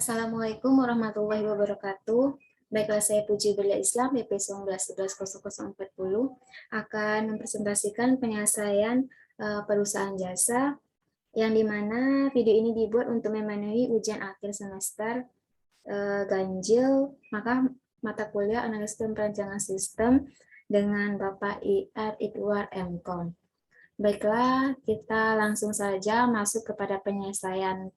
Assalamualaikum warahmatullahi wabarakatuh. Baiklah, saya Puji Belia Islam BP 19110040 akan mempresentasikan penyelesaian perusahaan jasa yang dimana video ini dibuat untuk memenuhi ujian akhir semester ganjil mata kuliah analisis dan perancangan sistem dengan Bapak IR Idwar MKom. Baiklah, kita langsung saja masuk kepada penyelesaiannya,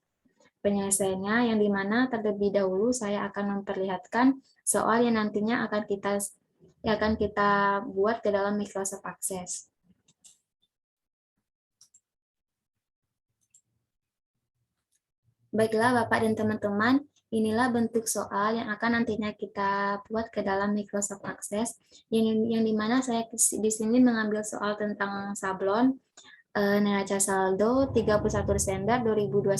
yang dimana terlebih dahulu saya akan memperlihatkan soal yang nantinya akan kita buat ke dalam Microsoft Access. Baiklah Bapak dan teman-teman, inilah bentuk soal yang akan nantinya kita buat ke dalam Microsoft Access, yang dimana saya di sini mengambil soal tentang sablon neraca saldo 31 Desember 2021.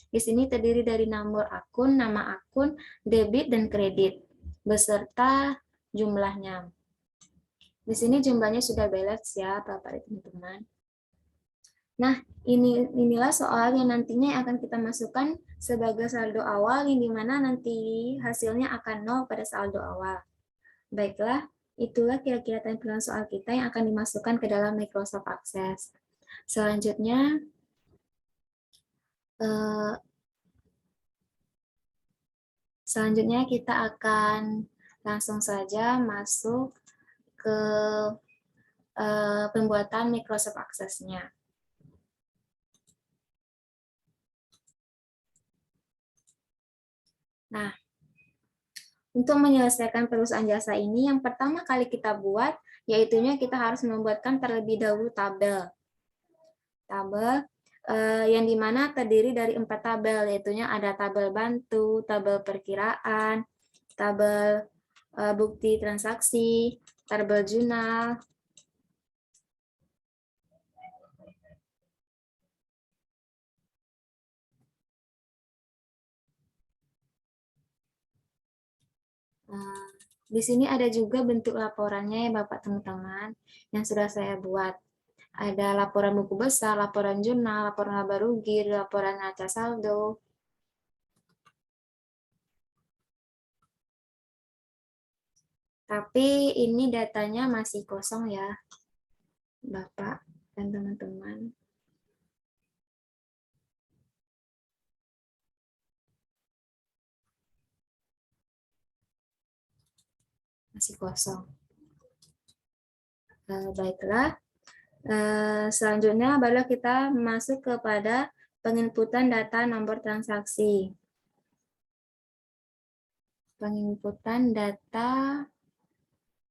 Di sini terdiri dari nomor akun, nama akun, debit dan kredit beserta jumlahnya. Di sini jumlahnya sudah balance ya, Bapak dan teman-teman. Nah, inilah soal yang nantinya akan kita masukkan sebagai saldo awal, yang dimana nanti hasilnya akan 0 pada saldo awal. Baiklah, itulah kira-kira tampilan soal kita yang akan dimasukkan ke dalam Microsoft Access. Selanjutnya kita akan langsung saja masuk ke pembuatan Microsoft Access-nya. Nah, untuk menyelesaikan perusahaan jasa ini, yang pertama kali kita buat, yaitunya kita harus membuatkan terlebih dahulu tabel. Tabel yang dimana terdiri dari 4 tabel, yaitunya ada tabel bantu, tabel perkiraan, tabel bukti transaksi, tabel jurnal, di sini ada juga bentuk laporannya ya Bapak teman-teman yang sudah saya buat. Ada laporan buku besar, laporan jurnal, laporan laba rugi, laporan neraca saldo. Tapi ini datanya masih kosong ya, Bapak dan teman-teman. Masih kosong. Baiklah. Selanjutnya baru kita masuk kepada penginputan data nomor transaksi. Penginputan data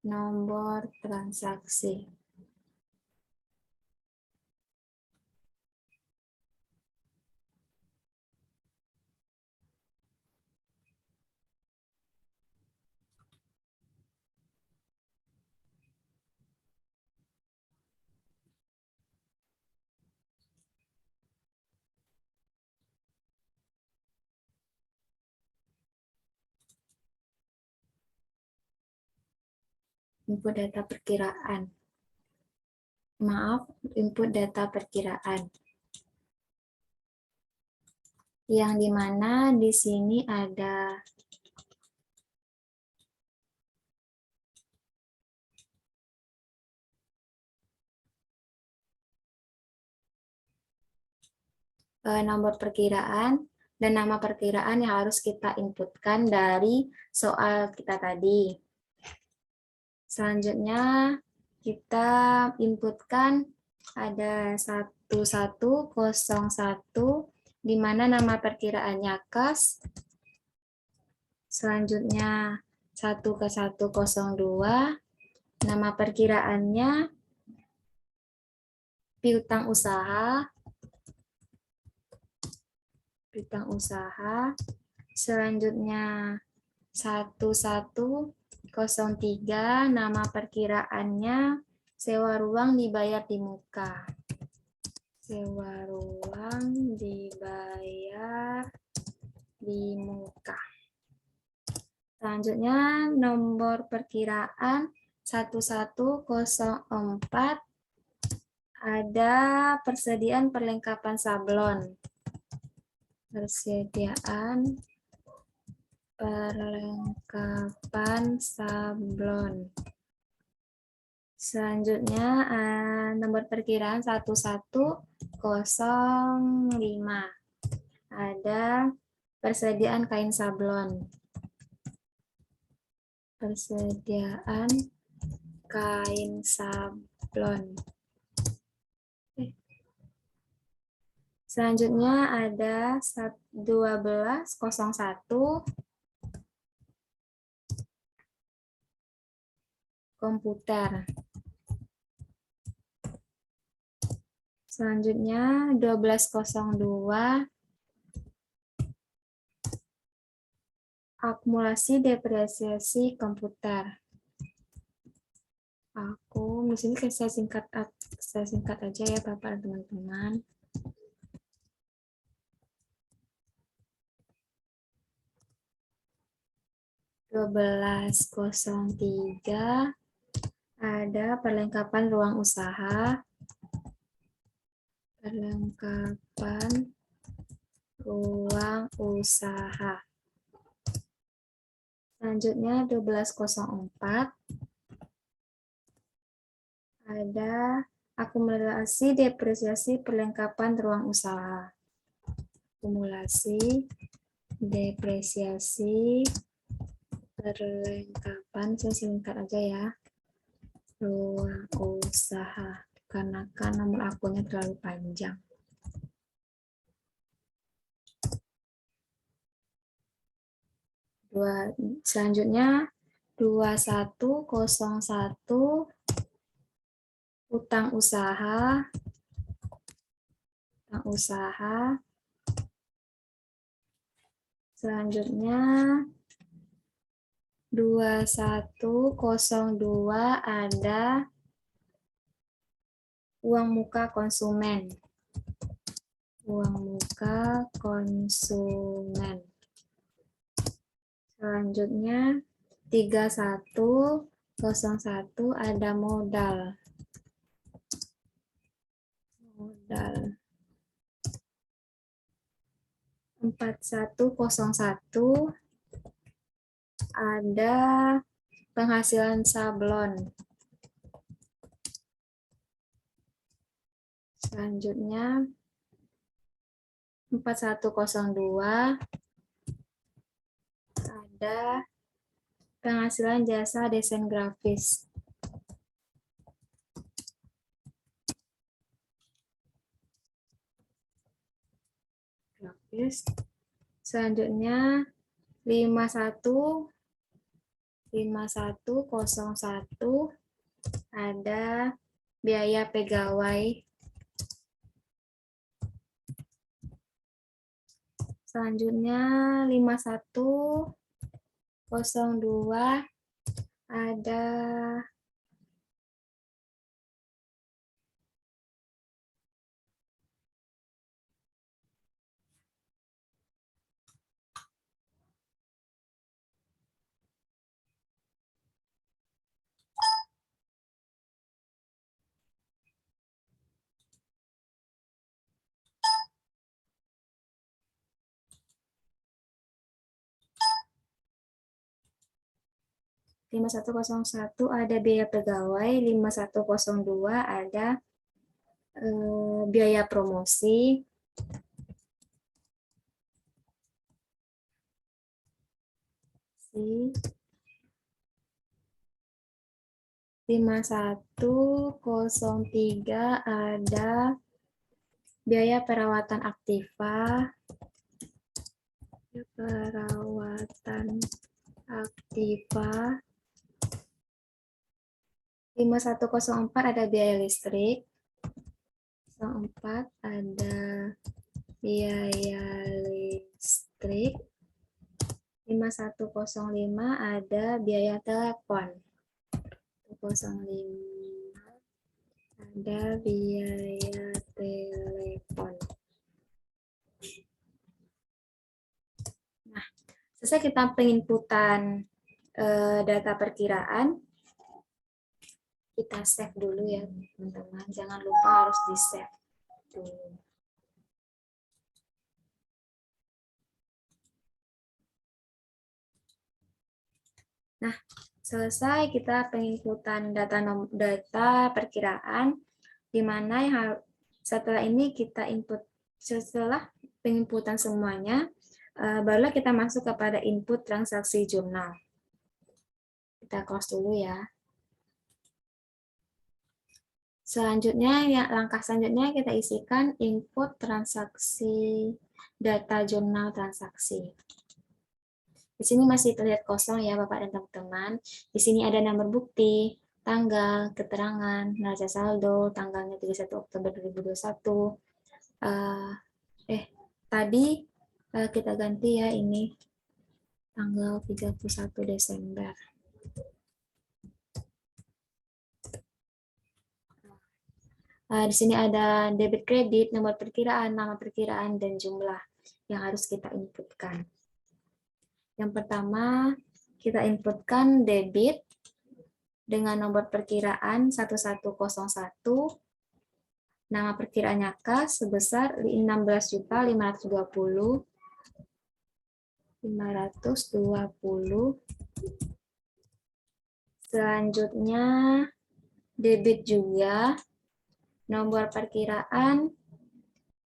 nomor transaksi. Input data perkiraan. Maaf, input data perkiraan. Yang dimana di sini ada nomor perkiraan dan nama perkiraan yang harus kita inputkan dari soal kita tadi. Selanjutnya kita inputkan ada 1101 di mana nama perkiraannya kas. Selanjutnya 1102 nama perkiraannya piutang usaha. Selanjutnya 1103 nama perkiraannya sewa ruang dibayar di muka. Sewa ruang dibayar di muka. Selanjutnya nomor perkiraan 1104 ada persediaan perlengkapan sablon. Persediaan perlengkapan sablon. Selanjutnya nomor perkiraan 1105. Ada persediaan kain sablon. Persediaan kain sablon. Selanjutnya ada 1201 komputer. Selanjutnya 1202 akumulasi depresiasi komputer. Di sini saya singkat aja ya Bapak dan teman-teman. (1203) ada perlengkapan ruang usaha. Perlengkapan ruang usaha. Selanjutnya 1204 ada akumulasi depresiasi perlengkapan ruang usaha. Akumulasi depresiasi perlengkapan, saya singkat aja ya, ruang usaha karena kan nomor akunnya terlalu panjang. Selanjutnya 2101 utang usaha. Selanjutnya 2102 ada uang muka konsumen. Selanjutnya 3101 ada modal. 4101 ada penghasilan sablon. Selanjutnya 4102 ada penghasilan jasa desain grafis. Selanjutnya 5101 ada biaya pegawai. Selanjutnya 5102 ada biaya pegawai, 5102 ada biaya promosi. Si 5103 ada biaya perawatan aktiva. 5104 ada biaya listrik. 04 ada biaya listrik. 5105 ada biaya telepon. 105 ada biaya telepon. Nah, selesai kita penginputan data perkiraan. Kita save dulu ya, teman-teman. Jangan lupa harus di-save dulu. Nah, selesai kita penginputan data perkiraan, di mana setelah ini kita input, setelah penginputan semuanya, barulah kita masuk kepada input transaksi jurnal. Kita close dulu ya. Selanjutnya, langkah selanjutnya kita isikan input transaksi data jurnal transaksi. Di sini masih terlihat kosong ya Bapak dan teman-teman. Di sini ada nomor bukti, tanggal, keterangan, neraca saldo, tanggalnya 31 Oktober 2021. Tadi kita ganti ya, ini tanggal 31 Desember. Di sini ada debit kredit, nomor perkiraan, nama perkiraan, dan jumlah yang harus kita inputkan. Yang pertama, kita inputkan debit dengan nomor perkiraan 1101, nama perkiraannya K sebesar 16.520. Selanjutnya, debit juga nomor perkiraan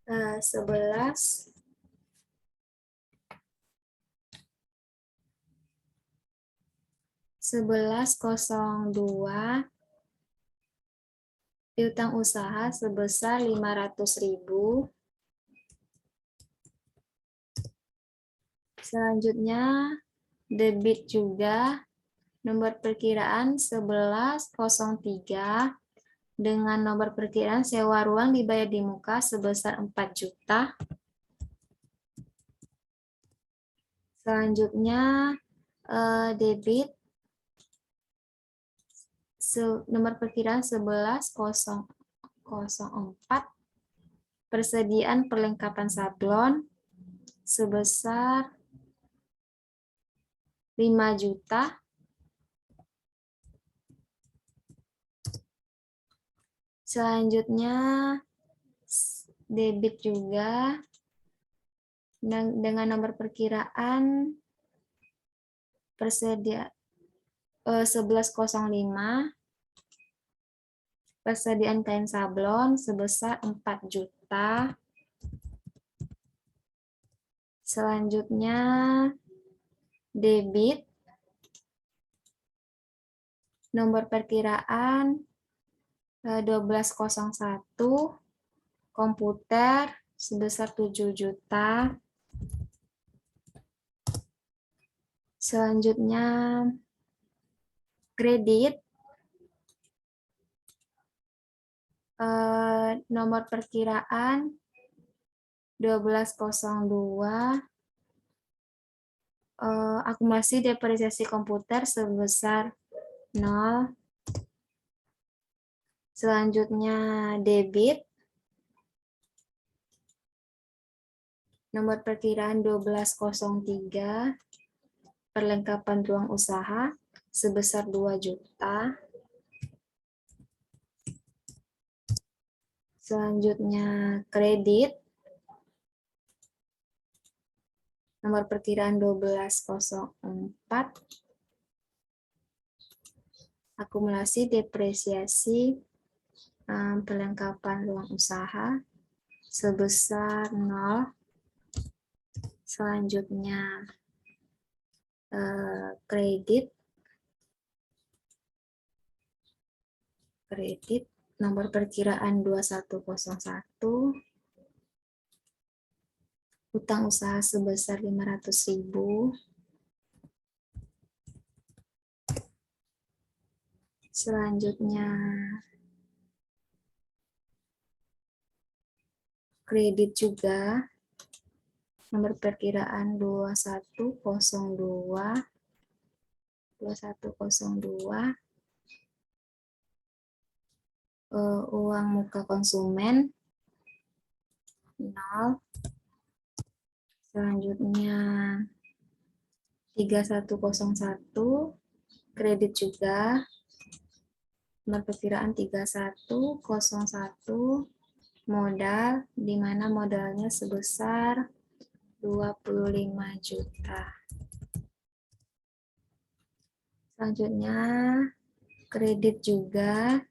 11.02, piutang usaha sebesar 500.000. Selanjutnya, debit juga nomor perkiraan 11.03 dengan nomor perkiraan sewa ruang dibayar di muka sebesar 4 juta. Selanjutnya, debit nomor perkiraan 11.004, persediaan perlengkapan sablon sebesar 5 juta. Selanjutnya, debit juga dengan nomor perkiraan 11.05, persediaan kain sablon sebesar 4 juta. Selanjutnya, debit nomor perkiraan 12.01, komputer sebesar 7 juta. Selanjutnya, kredit nomor perkiraan 12.02, akumulasi depresiasi komputer sebesar 0. Selanjutnya, debit nomor perkiraan 12.03, perlengkapan ruang usaha sebesar 2 juta. Selanjutnya, kredit nomor perkiraan 12.04, akumulasi depresiasi perlengkapan ruang usaha sebesar 0. Selanjutnya, kredit nomor perkiraan 2101, utang usaha sebesar 500.000. Selanjutnya, kredit juga nomor perkiraan 2102, uang muka konsumen 0. Selanjutnya, 3101, kredit juga nomor perkiraan 3101, modal, di mana modalnya sebesar 25 juta. Selanjutnya kredit juga.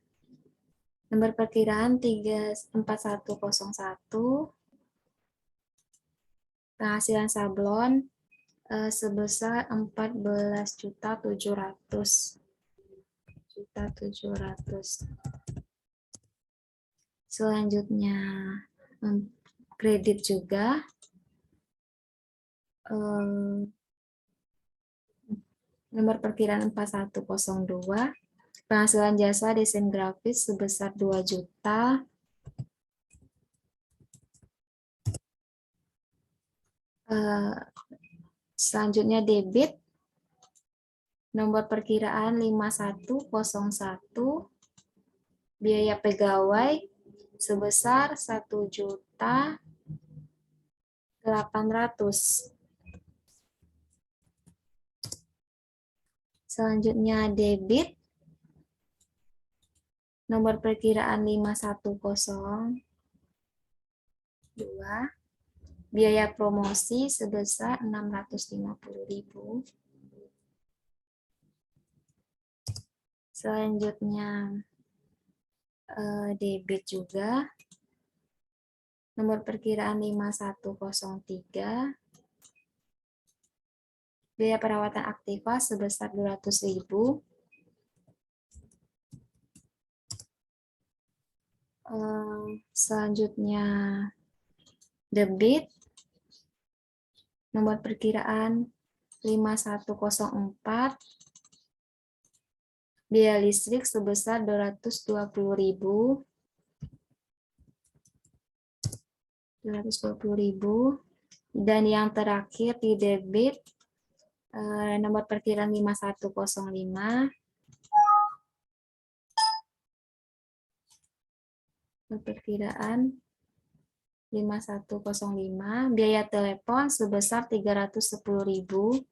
Nomor perkiraan 4101. Penghasilan sablon sebesar 14.700.000. Selanjutnya kredit juga. Nomor perkiraan 4102. Penghasilan jasa desain grafis sebesar 2 juta. Selanjutnya debit. Nomor perkiraan 5101. Biaya pegawai sebesar 1.800.000. Selanjutnya debit. Nomor perkiraan 5102. Biaya promosi sebesar 650.000. Selanjutnya debit juga. Nomor perkiraan 5103. Biaya perawatan aktiva sebesar 200.000. Selanjutnya debit. Nomor perkiraan 5104. Biaya listrik sebesar 220.000. Dan yang terakhir di debit, nomor perkiraan 5105. Perkiraan 5105, biaya telepon sebesar 310.000.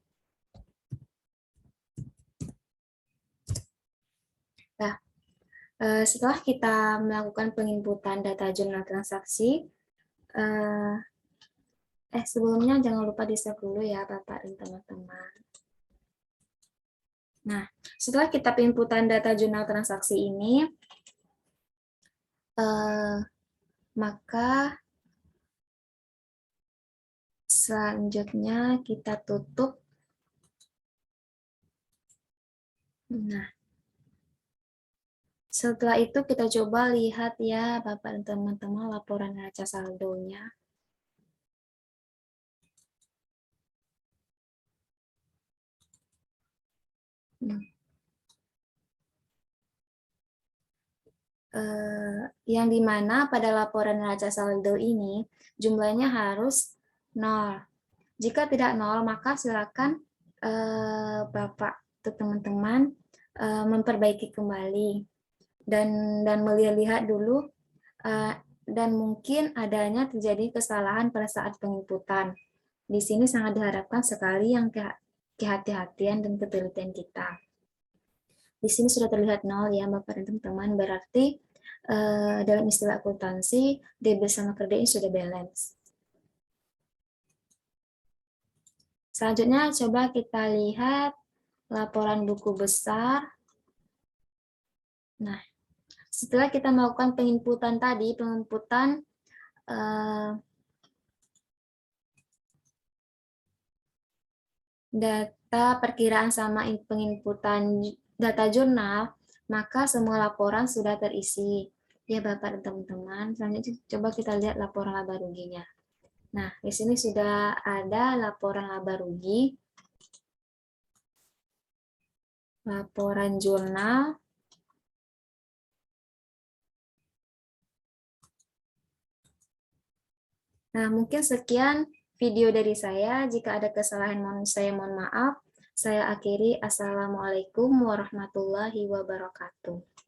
Nah, setelah kita melakukan penginputan data jurnal transaksi, sebelumnya jangan lupa di-save dulu ya Bapak dan teman-teman. Nah, setelah kita penginputan data jurnal transaksi ini, maka selanjutnya kita tutup. Nah, setelah itu kita coba lihat ya Bapak dan teman-teman laporan neraca saldonya. Yang dimana pada laporan neraca saldo ini jumlahnya harus 0. Jika tidak 0, maka silakan Bapak atau teman-teman memperbaiki kembali dan melihat dulu dan mungkin adanya terjadi kesalahan pada saat penginputan. Di sini sangat diharapkan sekali yang kehati-hatian dan ketelitian kita. Di sini sudah terlihat 0 ya Bapak dan teman-teman, berarti dalam istilah akuntansi debit sama kredit ini sudah balance. Selanjutnya coba kita lihat laporan buku besar. Nah, setelah kita melakukan penginputan tadi, penginputan data perkiraan sama penginputan data jurnal, maka semua laporan sudah terisi. Ya Bapak dan teman-teman, selanjutnya coba kita lihat laporan laba ruginya. Nah, di sini sudah ada laporan laba rugi, laporan jurnal, nah mungkin sekian video dari saya. Jika ada kesalahan saya mohon maaf. Saya akhiri. Assalamualaikum warahmatullahi wabarakatuh.